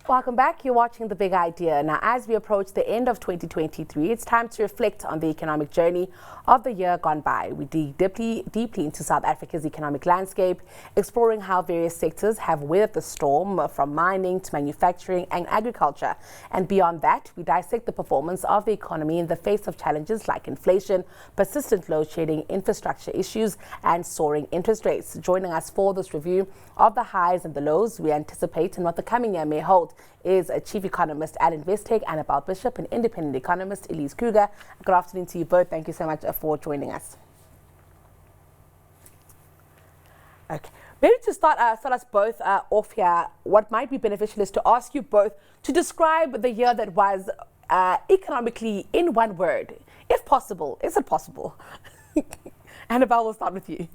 Welcome back. You're watching The Big Idea. Now, as we approach the end of 2023, it's time to reflect on the economic journey of the year gone by. We dig deeply into South Africa's economic landscape, exploring how various sectors have weathered the storm, from mining to manufacturing and agriculture. And beyond that, we dissect the performance of the economy in the face of challenges like inflation, persistent load shedding, infrastructure issues, and soaring interest rates. Joining us for this review of the highs and the lows we anticipate and what the coming year may hold is a chief economist at Investec, Annabelle Bishop, and independent economist Elise Kruger. Good afternoon to you both. Thank you so much for joining us. Okay, maybe to start us both off here, what might be beneficial is to ask you both to describe the year that was economically in one word, if possible. Is it possible? Annabelle, we'll start with you.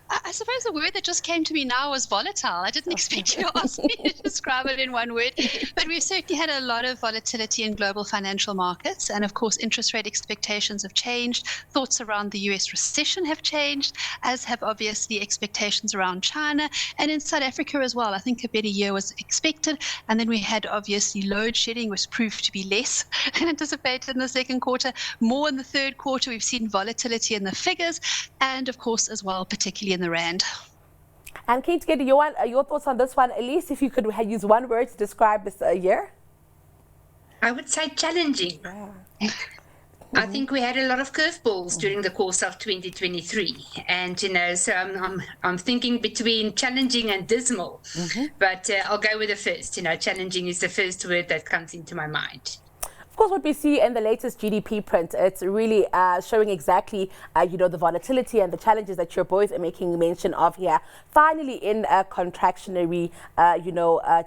I suppose the word that just came to me now was volatile. I didn't expect you to ask me to describe it in one word, but we've certainly had a lot of volatility in global financial markets. And of course, interest rate expectations have changed. Thoughts around the US recession have changed, as have obviously expectations around China and in South Africa as well. I think a better year was expected. And then we had obviously load shedding, which proved to be less than anticipated in the second quarter. More in the third quarter, we've seen volatility in the figures. And of course, as well, particularly in the rand. And keen to get your thoughts on this one. Elise, if you could use one word to describe this year. I would say challenging. Yeah. I think we had a lot of curveballs during the course of 2023, and so I'm thinking between challenging and dismal. But I'll go with the first. Challenging is the first word that comes into my mind. Of course, what we see in the latest GDP print, it's really showing exactly, the volatility and the challenges that you're both making mention of here. Finally, in a contractionary,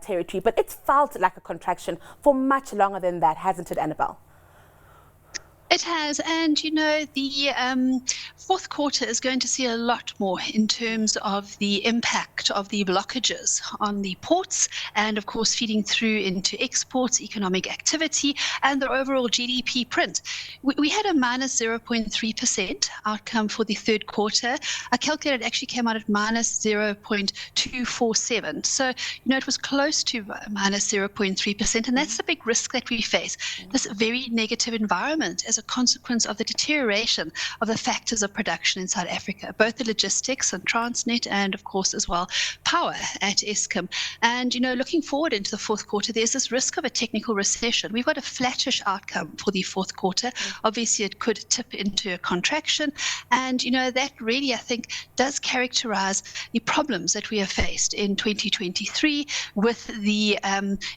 territory, but it's felt like a contraction for much longer than that, hasn't it, Annabelle? It has, and the fourth quarter is going to see a lot more in terms of the impact of the blockages on the ports and, of course, feeding through into exports, economic activity, and the overall GDP print. We had a minus 0.3% outcome for the third quarter. I calculated it actually came out at minus 0.247. So, it was close to minus 0.3%, and that's the big risk that we face, this very negative environment as a consequence of the deterioration of the factors of production in South Africa, both the logistics and Transnet and, of course, as well, power at Eskom. And, looking forward into the fourth quarter, there's this risk of a technical recession. We've got a flattish outcome for the fourth quarter. Obviously, it could tip into a contraction. And, that really, I think, does characterize the problems that we have faced in 2023 with the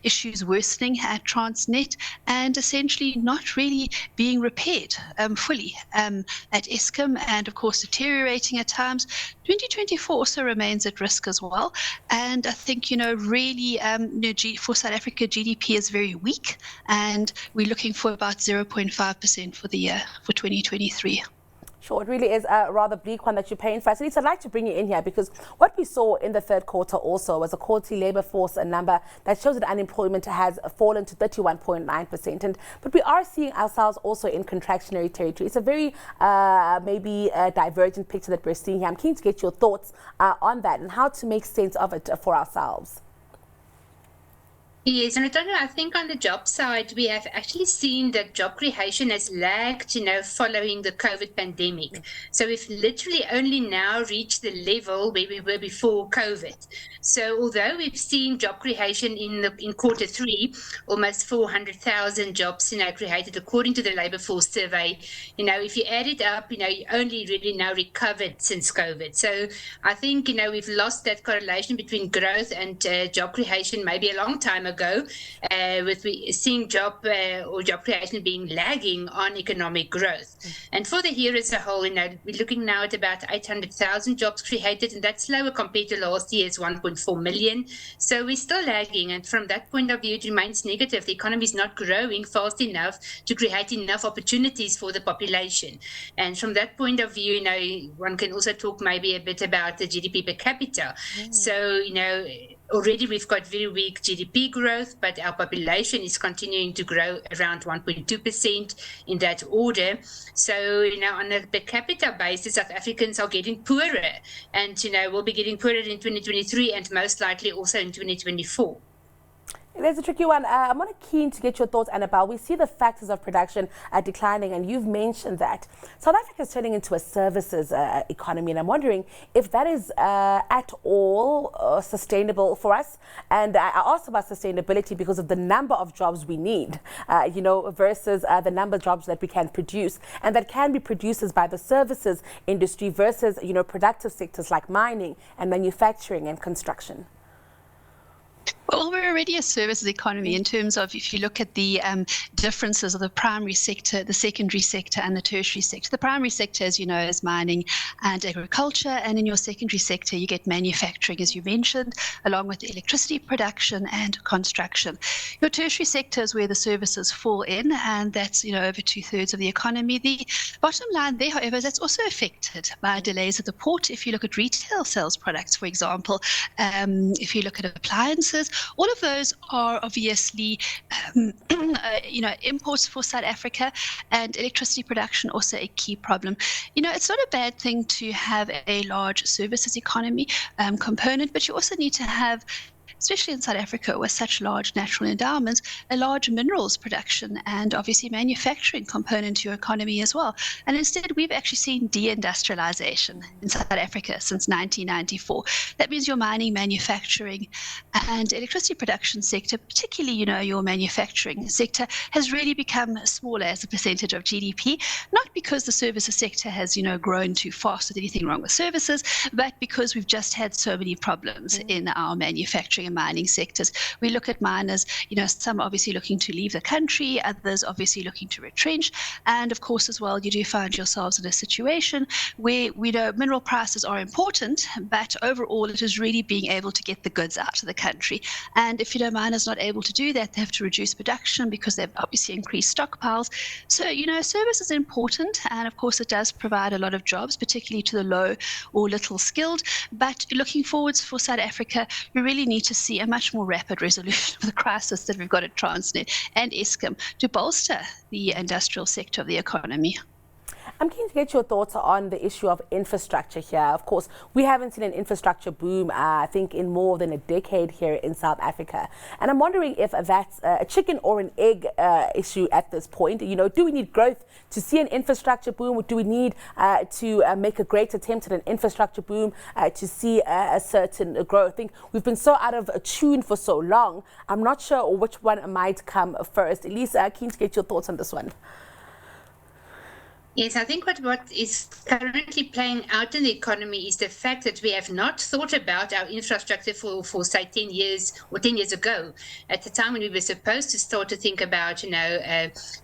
issues worsening at Transnet and essentially not really being repaired fully at Eskom and, of course, deteriorating at times. 2024 also remains at risk as well. And I think, really for South Africa, GDP is very weak, and we're looking for about 0.5% for the year for 2023. Sure, it really is a rather bleak one that you're paying for. So I'd like to bring you in here because what we saw in the third quarter also was a quarterly labour force number that shows that unemployment has fallen to 31.9%. But we are seeing ourselves also in contractionary territory. It's a very maybe divergent picture that we're seeing here. I'm keen to get your thoughts on that and how to make sense of it for ourselves. Yes, and I think on the job side, we have actually seen that job creation has lagged, following the COVID pandemic. So we've literally only now reached the level where we were before COVID. So although we've seen job creation in quarter three, almost 400,000 jobs, created according to the labour force survey, if you add it up, you only really now recovered since COVID. So I think, we've lost that correlation between growth and job creation maybe a long time ago, with seeing job creation being lagging on economic growth. And for the year as a whole, we're looking now at about 800,000 jobs created, and that's lower compared to last year's 1.4 million. So we're still lagging, and from that point of view, it remains negative. The economy is not growing fast enough to create enough opportunities for the population. And from that point of view, one can also talk maybe a bit about the GDP per capita. So, already we've got very weak GDP growth, but our population is continuing to grow around 1.2% in that order. So, on a per capita basis, South Africans are getting poorer, and, we'll be getting poorer in 2023 and most likely also in 2024. There's a tricky one. I'm keen to get your thoughts, Annabelle. We see the factors of production declining, and you've mentioned that South Africa is turning into a services economy, and I'm wondering if that is at all sustainable for us. And I asked about sustainability because of the number of jobs we need, versus the number of jobs that we can produce, and that can be produced by the services industry versus, productive sectors like mining and manufacturing and construction. Well, we're already a services economy in terms of, if you look at the differences of the primary sector, the secondary sector and the tertiary sector. The primary sector, as you know, is mining and agriculture, and in your secondary sector you get manufacturing, as you mentioned, along with electricity production and construction. Your tertiary sector is where the services fall in, and that's, over 2/3 of the economy. The bottom line there, however, is that's also affected by delays at the port. If you look at retail sales products, for example, if you look at appliances, all of those are obviously, imports for South Africa, and electricity production also a key problem. It's not a bad thing to have a large services economy component, but you also need to have, especially in South Africa with such large natural endowments, a large minerals production and obviously manufacturing component to your economy as well. And instead, we've actually seen deindustrialization in South Africa since 1994. That means your mining, manufacturing and electricity production sector, particularly, your manufacturing sector, has really become smaller as a percentage of GDP, not because the services sector has, grown too fast, with anything wrong with services, but because we've just had so many problems in our manufacturing and mining sectors. We look at miners, some obviously looking to leave the country, others obviously looking to retrench. And of course, as well, you do find yourselves in a situation where we know mineral prices are important, but overall it is really being able to get the goods out of the country. And if, miners not able to do that, they have to reduce production because they've obviously increased stockpiles. So, service is important, and of course it does provide a lot of jobs, particularly to the low or little skilled. But looking forwards for South Africa, we really need to see a much more rapid resolution of the crisis that we've got at Transnet and Eskom to bolster the industrial sector of the economy. I'm keen to get your thoughts on the issue of infrastructure here. Of course, we haven't seen an infrastructure boom, I think, in more than a decade here in South Africa. And I'm wondering if that's a chicken or an egg issue at this point. Do we need growth to see an infrastructure boom? Or do we need to make a great attempt at an infrastructure boom to see a certain growth? I think we've been so out of tune for so long. I'm not sure which one might come first. Elise, keen to get your thoughts on this one. Yes, I think what is currently playing out in the economy is the fact that we have not thought about our infrastructure for say 10 years or 10 years ago, at the time when we were supposed to start to think about,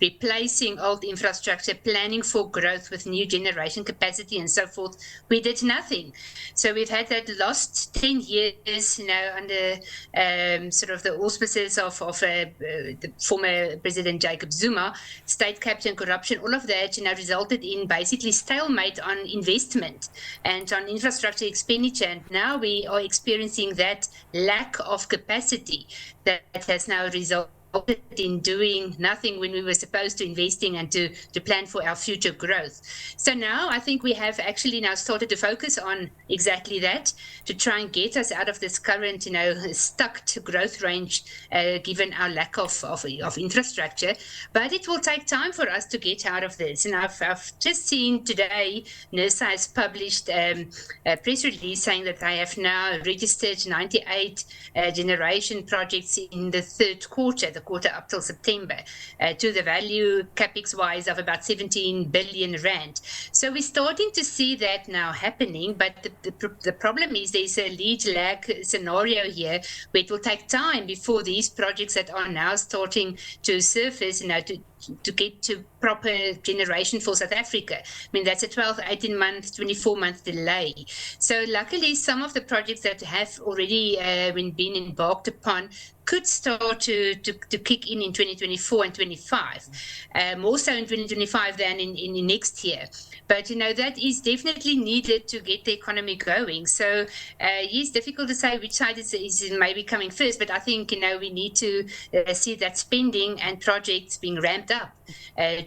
replacing old infrastructure, planning for growth with new generation capacity and so forth. We did nothing. So we've had that lost 10 years, under sort of the auspices of the former President Jacob Zuma, state capture and corruption, all of that, resulted in basically stalemate on investment and on infrastructure expenditure. And now we are experiencing that lack of capacity that has now resulted in doing nothing when we were supposed to investing and to plan for our future growth. So now I think we have actually now started to focus on exactly that, to try and get us out of this current, stuck to growth range, given our lack of infrastructure. But it will take time for us to get out of this. And I've just seen today, NERSA has published a press release saying that they have now registered 98 generation projects in the third quarter, the quarter up till September, to the value capex-wise of about 17 billion rand. So we're starting to see that now happening, but the problem is there's a lead lag scenario here where it will take time before these projects that are now starting to surface, to get to proper generation for South Africa. I mean, that's a 12, 18 month, 24-month delay. So luckily, some of the projects that have already been embarked upon could start to kick in 2024 and 25, more so in 2025 than in next year. But, that is definitely needed to get the economy going. So it's difficult to say which side is maybe coming first, but I think, we need to see that spending and projects being ramped up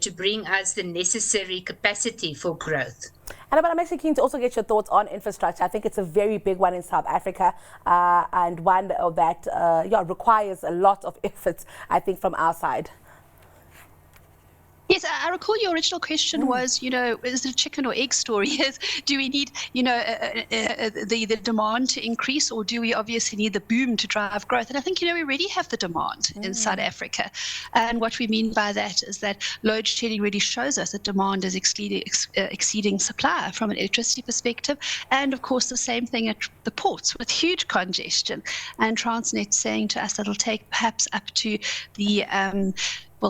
to bring us the necessary capacity for growth. And I'm actually keen to also get your thoughts on infrastructure. I think it's a very big one in South Africa and one that requires a lot of effort, I think, from our side. Yes, I recall your original question was, is it a chicken or egg story? Do we need, the demand to increase, or do we obviously need the boom to drive growth? And I think, we already have the demand in South Africa. And what we mean by that is that load shedding really shows us that demand is exceeding supply from an electricity perspective. And of course, the same thing at the ports with huge congestion. And Transnet saying to us that it'll take perhaps up to the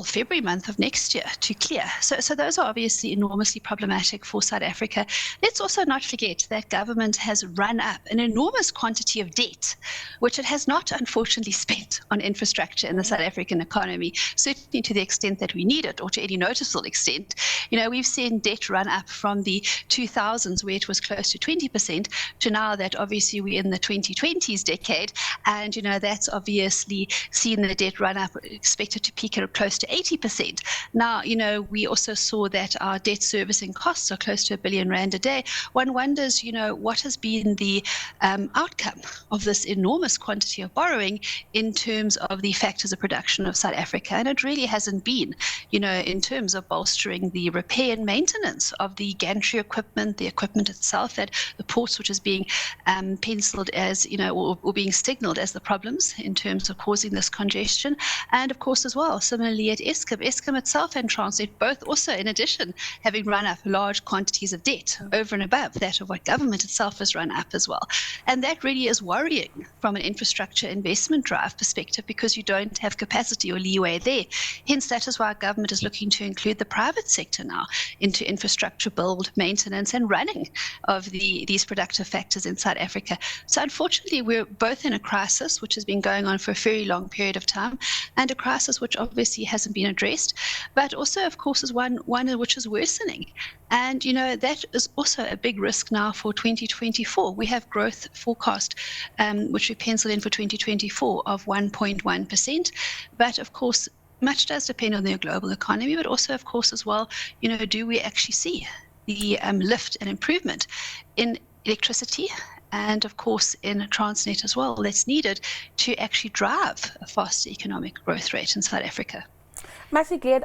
February month of next year to clear. So those are obviously enormously problematic for South Africa. Let's also not forget that government has run up an enormous quantity of debt, which it has not unfortunately spent on infrastructure in the South African economy, certainly to the extent that we need it, or to any noticeable extent. We've seen debt run up from the 2000s, where it was close to 20%, to now that obviously we're in the 2020s decade. And, that's obviously seen the debt run up, expected to peak at close to 80%. Now, we also saw that our debt servicing costs are close to R1 billion a day. One wonders, what has been the outcome of this enormous quantity of borrowing in terms of the factors of production of South Africa. And it really hasn't been, in terms of bolstering the repair and maintenance of the gantry equipment, the equipment itself at the ports, which is being penciled as, or being signaled as the problems in terms of causing this congestion. And of course, as well, similarly at Eskom itself and Transnet, both also, in addition, having run up large quantities of debt over and above that of what government itself has run up as well. And that really is worrying from an infrastructure investment drive perspective, because you don't have capacity or leeway there. Hence, that is why government is looking to include the private sector now into infrastructure build, maintenance and running of these productive factors in South Africa. So unfortunately, we're both in a crisis, which has been going on for a very long period of time, and a crisis which obviously hasn't been addressed, but also, of course, is one which is worsening. And, that is also a big risk now for 2024. We have growth forecast, which we penciled in for 2024 of 1.1%. But, of course, much does depend on the global economy, but also, of course, as well, do we actually see the lift and improvement in electricity and, of course, in Transnet as well, that's needed to actually drive a faster economic growth rate in South Africa. I'm actually glad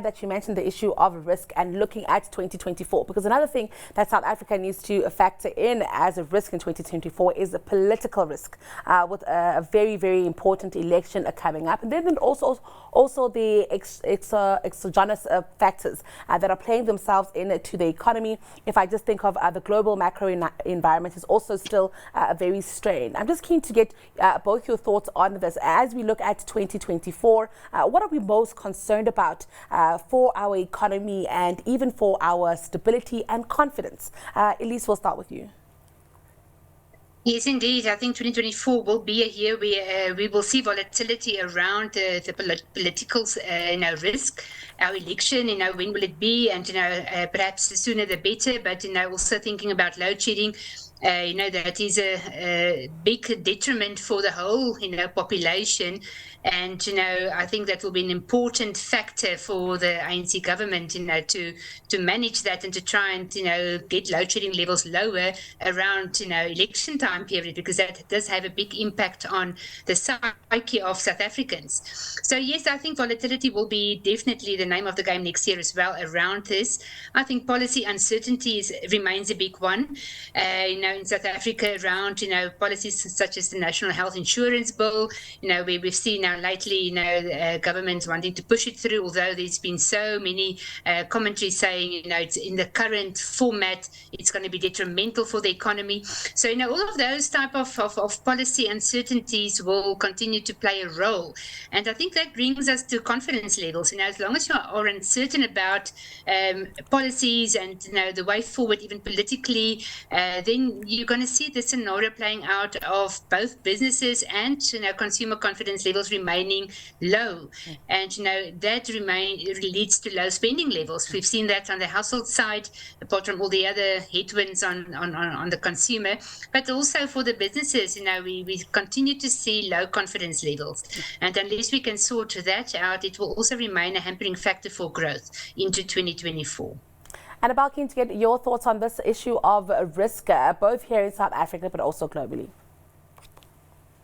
that you mentioned the issue of risk and looking at 2024, because another thing that South Africa needs to factor in as a risk in 2024 is the political risk, with a very, very important election coming up. And then also the exogenous factors that are playing themselves into the economy. If I just think of the global macro environment is also still very strained. I'm just keen to get both your thoughts on this. As we look at 2024, what are we most concerned about for our economy and even for our stability and confidence? Elise, we'll start with you. Yes, indeed. I think 2024 will be a year where we will see volatility around the political risk. Our election, when will it be? And, perhaps the sooner the better. But, also thinking about load shedding. That is a big detriment for the whole, population. And, I think that will be an important factor for the ANC government, to manage that and to try and, get load shedding levels lower around, election time period, because that does have a big impact on the psyche of South Africans. So, yes, I think volatility will be definitely the name of the game next year as well around this. I think policy uncertainty remains a big one. in South Africa around, policies such as the National Health Insurance Bill, where we've seen now lately, governments wanting to push it through, although there's been so many commentaries saying, it's in the current format, it's going to be detrimental for the economy. So, all of those type of policy uncertainties will continue to play a role. And I think that brings us to confidence levels. As long as you are uncertain about policies and, the way forward, even politically, then you're going to see the scenario playing out of both businesses and, consumer confidence levels remaining low. And, that leads to low spending levels. We've seen that on the household side, apart from all the other headwinds on the consumer, but also for the businesses, we continue to see low confidence levels. And unless we can sort that out, it will also remain a hampering factor for growth into 2024. And about keen to get your thoughts on this issue of risk, both here in South Africa, but also globally.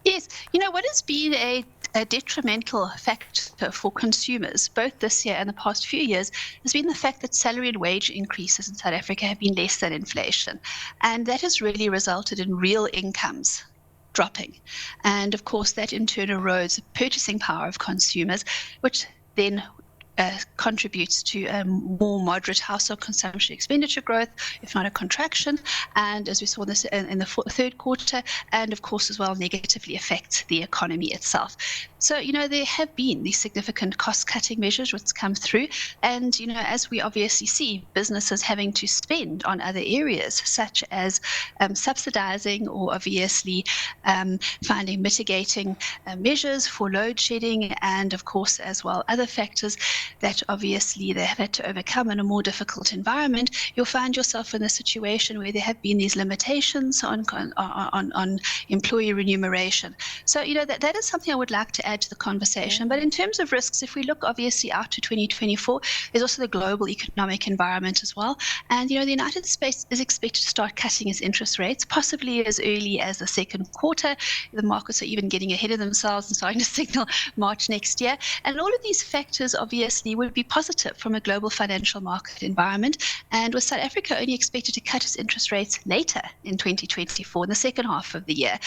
Yes, what has been a detrimental factor for consumers, both this year and the past few years, has been the fact that salary and wage increases in South Africa have been less than inflation. And that has really resulted in real incomes dropping. And of course, that in turn erodes the purchasing power of consumers, which then contributes to more moderate household consumption expenditure growth, if not a contraction, and as we saw this in the third quarter, and of course as well negatively affects the economy itself. So, there have been these significant cost-cutting measures which come through, and, as we obviously see businesses having to spend on other areas, such as subsidizing or obviously finding mitigating measures for load shedding, and of course as well other factors that obviously they have had to overcome in a more difficult environment, you'll find yourself in a situation where there have been these limitations on employee remuneration. So, that is something I would like to add to the conversation. But in terms of risks, if we look obviously out to 2024, there's also the global economic environment as well. And, the United States is expected to start cutting its interest rates, possibly as early as the second quarter. The markets are even getting ahead of themselves and starting to signal March next year. And all of these factors obviously would be positive from a global financial market environment. And with South Africa only expected to cut its interest rates later in 2024, in the second half of the year.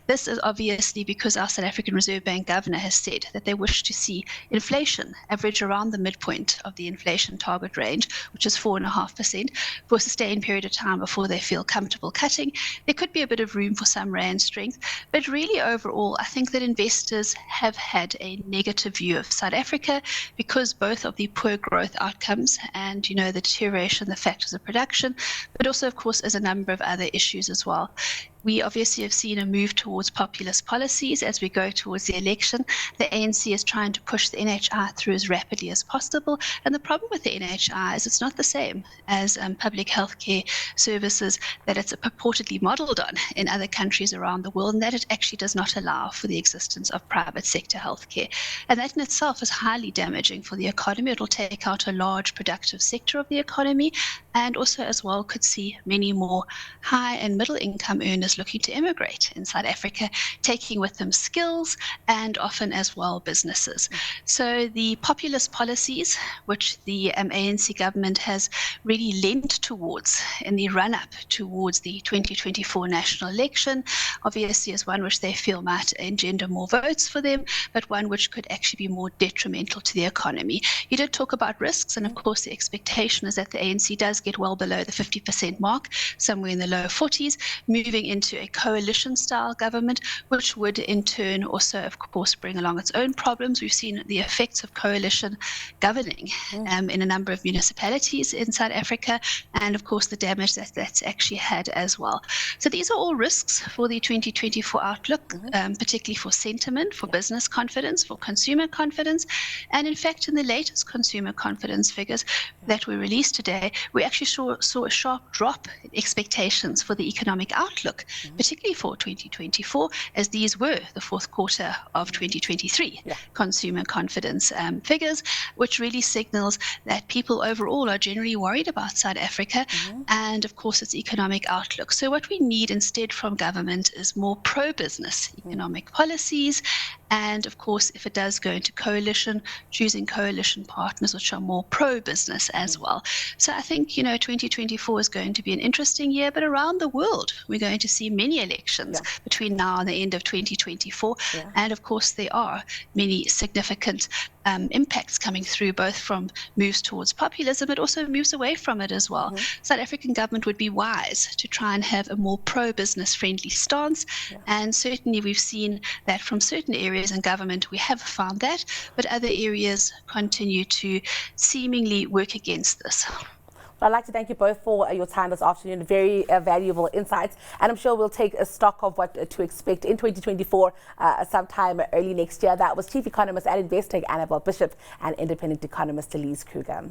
This is obviously because our South African Reserve Bank governor has said that they wish to see inflation average around the midpoint of the inflation target range, which is 4.5%, for a sustained period of time before they feel comfortable cutting. There could be a bit of room for some rand strength, but really overall, I think that investors have had a negative view of South Africa because both of the poor growth outcomes and, the deterioration, the factors of production, but also, of course, as a number of other issues as well. We obviously have seen a move towards populist policies as we go towards the election. The ANC is trying to push the NHI through as rapidly as possible. And the problem with the NHI is it's not the same as public healthcare services that it's purportedly modeled on in other countries around the world, and that it actually does not allow for the existence of private sector healthcare. And that in itself is highly damaging for the economy. It'll take out a large productive sector of the economy, and also as well could see many more high and middle income earners looking to immigrate in South Africa, taking with them skills and often as well businesses. So the populist policies, which the ANC government has really lent towards in the run-up towards the 2024 national election, obviously is one which they feel might engender more votes for them, but one which could actually be more detrimental to the economy. You did talk about risks, and of course the expectation is that the ANC does get well below the 50% mark, somewhere in the low 40s, moving into a coalition-style government, which would in turn also, of course, bring along its own problems. We've seen the effects of coalition governing in a number of municipalities in South Africa, and of course the damage that that's actually had as well. So these are all risks for the 2024 outlook, particularly for sentiment, for business confidence, for consumer confidence. And in fact, in the latest consumer confidence figures that were released today, we actually saw a sharp drop in expectations for the economic outlook, particularly for 2024, as these were the fourth quarter of 2023 consumer confidence figures, which really signals that people overall are generally worried about South Africa and, of course, its economic outlook. So what we need instead from government is more pro-business economic policies And of course, if it does go into coalition, choosing coalition partners which are more pro-business as well. So I think, 2024 is going to be an interesting year, but around the world, we're going to see many elections between now and the end of 2024. And of course, there are many significant impacts coming through, both from moves towards populism, but also moves away from it as well. South African government would be wise to try and have a more pro-business friendly stance. And certainly we've seen that from certain areas in government, we have found that, but other areas continue to seemingly work against this. I'd like to thank you both for your time this afternoon. Very valuable insights. And I'm sure we'll take a stock of what to expect in 2024, sometime early next year. That was Chief Economist at Investec, Annabelle Bishop, and Independent Economist Elise Kruger.